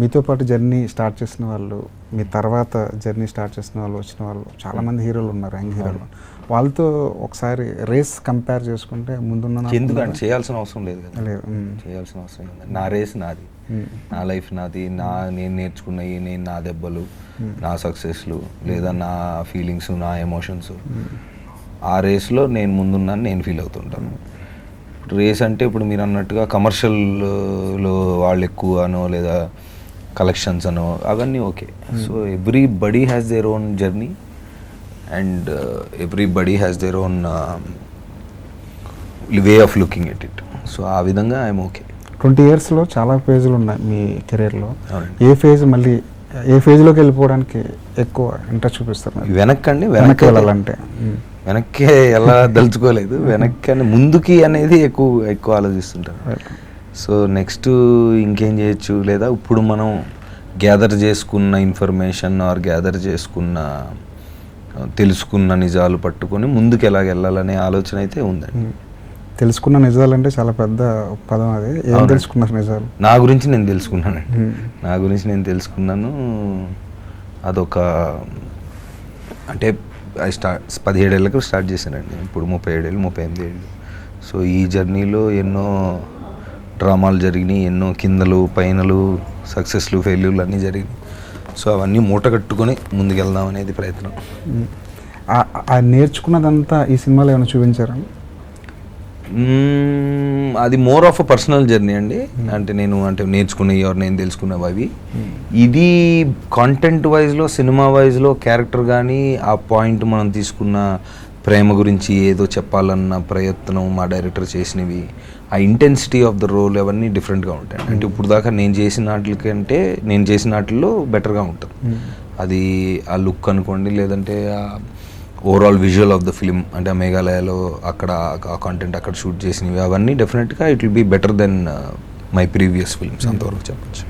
మీతో పాటు journey start చేసిన వాళ్ళు, మీ తర్వాత జర్నీ స్టార్ట్ చేసిన వాళ్ళు, వచ్చిన వాళ్ళు చాలామంది హీరోలు ఉన్నారు, యంగ్ హీరోలు. వాళ్ళతో ఒకసారి రేస్ కంపేర్ చేసుకుంటే ముందున్న ఎందుకంటే చేయాల్సిన అవసరం లేదు కదా, లేదు. చేయాల్సిన అవసరం లేదు. నా రేస్ నాది, నా లైఫ్ నాది, నేను నేర్చుకున్నవి, నేను నా దెబ్బలు, నా సక్సెస్లు, లేదా నా ఫీలింగ్స్, నా ఎమోషన్స్, ఆ రేస్లో నేను ముందున్నాను, నేను ఫీల్ అవుతుంటాను. రేస్ అంటే ఇప్పుడు మీరు అన్నట్టుగా కమర్షియల్లో వాళ్ళు ఎక్కువ అనో లేదా కలెక్షన్స్ అనో అవన్నీ okay. So everybody has their own journey and everybody has their own way of looking at it. So ఆ విధంగా ఐఎమ్ ఓకే. 20 yearsలో చాలా ఫేజ్లు ఉన్నాయి మీ కెరీర్లో. ఏ ఫేజ్ మళ్ళీ ఏ ఫేజ్లోకి వెళ్ళిపోవడానికి ఎక్కువ ఇంట్రెస్ట్ చూపిస్తారు? వెనక్కి వెళ్ళాలంటే వెనక్కి ఎలా దలుచుకోలేదు, వెనక్కి అని ముందుకి అనేది ఎక్కువ ఆలోచిస్తుంటాను. సో నెక్స్ట్ ఇంకేం చేయొచ్చు, లేదా ఇప్పుడు మనం గ్యాదర్ చేసుకున్న ఇన్ఫర్మేషన్ ఆర్ గ్యాదర్ చేసుకున్న తెలుసుకున్న నిజాలు పట్టుకొని ముందుకు ఎలాగ వెళ్ళాలనే ఆలోచన అయితే ఉందండి. తెలుసుకున్న నిజాలు అంటే చాలా పెద్ద పదం. అది ఏం తెలుసుకున్నారు నిజాలు? నా గురించి నేను తెలుసుకున్నానండి, నా గురించి నేను తెలుసుకున్నాను. అదొక అంటే 17 ఏళ్ళకు స్టార్ట్ చేశానండి, ఇప్పుడు 37 ఏళ్ళు 38 ఏళ్ళు. సో ఈ జర్నీలో ఎన్నో డ్రామాలు జరిగినాయి, ఎన్నో కిందలు పైనలు, సక్సెస్లు ఫెయిల్యూర్లు అన్నీ జరిగినాయి. సో అవన్నీ మూట కట్టుకొని ముందుకెళ్దాం అనేది ప్రయత్నం. నేర్చుకున్నదంతా ఈ సినిమాలో ఏమైనా చూపించారా? అది more of a personal journey అండి. అంటే నేర్చుకునేవి ఎవరు నేను తెలుసుకునేవి అవి. ఇది కాంటెంట్ వైజ్లో, సినిమా వైజ్లో క్యారెక్టర్ కానీ ఆ పాయింట్ మనం తీసుకున్న ప్రేమ గురించి ఏదో చెప్పాలన్న ప్రయత్నం మా డైరెక్టర్ చేసినవి, ఆ ఇంటెన్సిటీ ఆఫ్ ద రోల్ అవన్నీ డిఫరెంట్గా ఉంటాయి. అంటే ఇప్పుడు దాకా నేను చేసిన వాటికంటే నేను చేసిన వాటిల్లో బెటర్గా ఉంటుంది. అది ఆ లుక్ అనుకోండి, లేదంటే overall visual of the film, అంటే ఆ మేఘాలయలో అక్కడ ఆ కాంటెంట్ అక్కడ షూట్ చేసినవి అవన్నీ డెఫినెట్గా it will be better then my previous films, అంతవరకు చెప్పచ్చు.